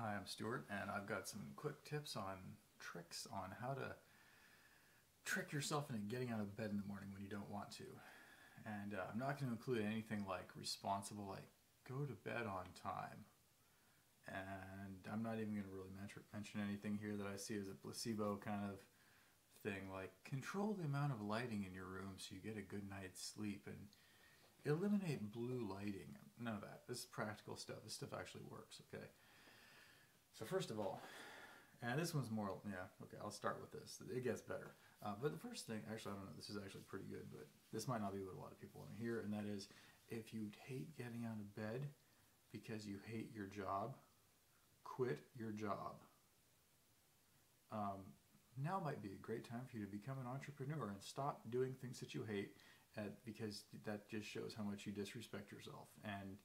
Hi, I'm Stuart, and I've got some quick tips on tricks on how to trick yourself into getting out of bed in the morning when you don't want to. And I'm not going to include anything like responsible, like go to bed on time. And I'm not even going to really mention anything here that I see as a placebo kind of thing, like control the amount of lighting in your room so you get a good night's sleep and eliminate blue lighting. None of that. This is practical stuff. This stuff actually works, okay? So first of all, and this one's more, yeah, okay, I'll start with this. It gets better. But the first thing, actually, I don't know, this is actually pretty good, but this might not be what a lot of people want to hear, and that is if you hate getting out of bed because you hate your job, quit your job. Now might be a great time for you to become an entrepreneur and stop doing things that you hate because that just shows how much you disrespect yourself. And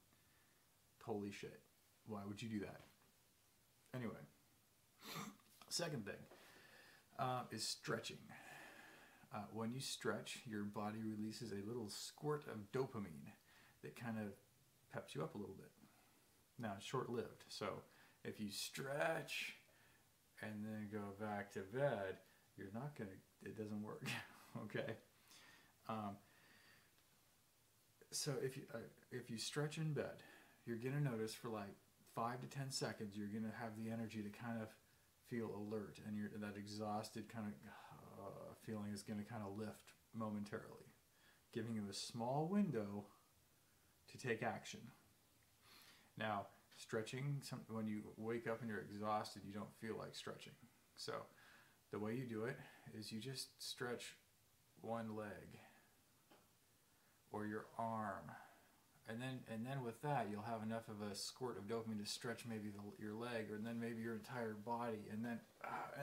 holy shit, why would you do that? Anyway, second thing is stretching. When you stretch, your body releases a little squirt of dopamine that kind of peps you up a little bit. Now, it's short-lived, so if you stretch and then go back to bed, you're not going to, it doesn't work, okay? So if you stretch in bed, you're going to notice for like 5 to 10 seconds, you're going to have the energy to kind of feel alert, and that exhausted kind of feeling is going to kind of lift momentarily, giving you a small window to take action. Now, stretching, when you wake up and you're exhausted, you don't feel like stretching. So the way you do it is you just stretch one leg or your arm. And then with that, you'll have enough of a squirt of dopamine to stretch maybe your leg, or then maybe your entire body, and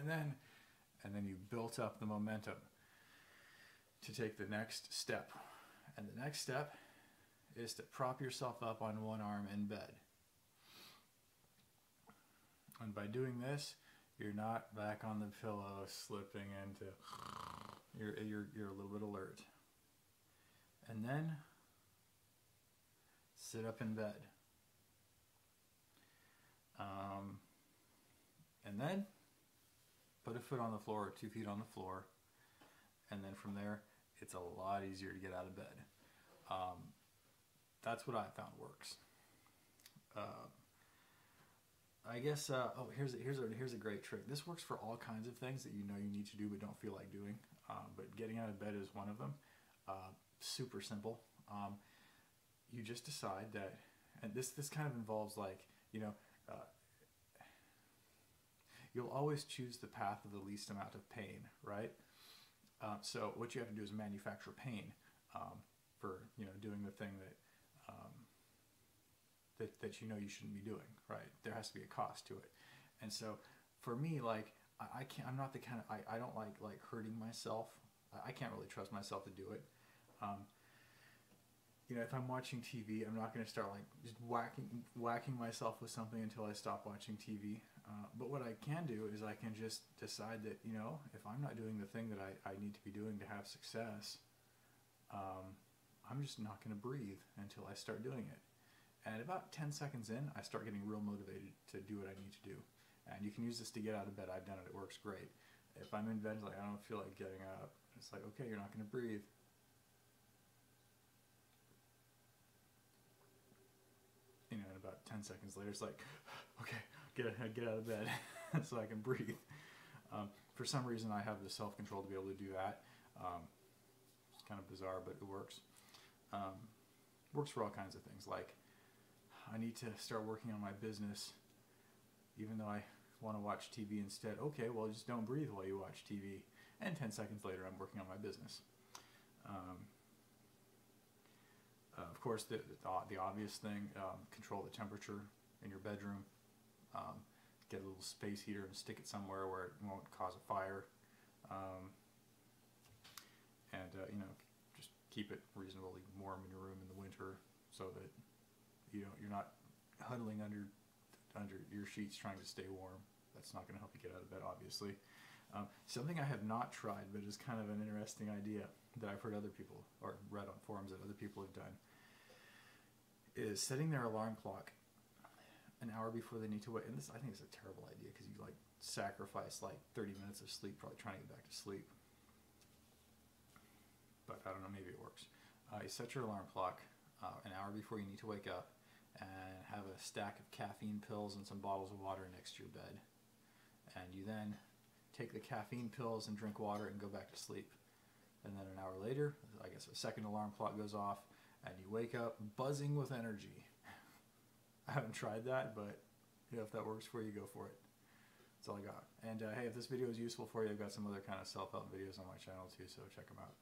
then you built up the momentum to take the next step. And the next step is to prop yourself up on one arm in bed. And by doing this, you're not back on the pillow slipping into. You're a little bit alert. And then sit up in bed. And then put a foot on the floor or 2 feet on the floor. And then from there, it's a lot easier to get out of bed. That's what I found works. I guess, here's a great trick. This works for all kinds of things that you know you need to do but don't feel like doing. But getting out of bed is one of them. Super simple. You just decide that, and this kind of involves like, you'll always choose the path of the least amount of pain, right? So what you have to do is manufacture pain for doing the thing that you know you shouldn't be doing, right? There has to be a cost to it, and so for me, like I can't. I'm not the kind of I don't like hurting myself. I can't really trust myself to do it. If I'm watching TV, I'm not going to start like just whacking myself with something until I stop watching TV. But what I can do is I can just decide that, if I'm not doing the thing that I need to be doing to have success, I'm just not going to breathe until I start doing it. And about 10 seconds in, I start getting real motivated to do what I need to do. And you can use this to get out of bed. I've done it. It works great. If I'm in bed, like I don't feel like getting up, it's like, okay, you're not going to breathe. And about 10 seconds later, it's like, okay, get out of bed so I can breathe. For some reason, I have the self-control to be able to do that. It's kind of bizarre, but it works. Works for all kinds of things. Like, I need to start working on my business, even though I want to watch TV instead. Okay, well, just don't breathe while you watch TV. And 10 seconds later, I'm working on my business. Of course, the obvious thing, control the temperature in your bedroom. Get a little space heater and stick it somewhere where it won't cause a fire. Just keep it reasonably warm in your room in the winter so that you're not huddling under your sheets trying to stay warm. That's not going to help you get out of bed, obviously. Something I have not tried, but is kind of an interesting idea that I've heard other people, or read on forums that other people have done, is setting their alarm clock an hour before they need to wake. And this, I think, is a terrible idea because you like sacrifice like 30 minutes of sleep probably trying to get back to sleep. But I don't know, maybe it works. You set your alarm clock an hour before you need to wake up, and have a stack of caffeine pills and some bottles of water next to your bed. And you then take the caffeine pills and drink water and go back to sleep. And then an hour later, I guess a second alarm clock goes off, and you wake up buzzing with energy. I haven't tried that, but if that works for you, go for it. That's all I got. And hey, if this video is useful for you, I've got some other kind of self-help videos on my channel too, so check them out.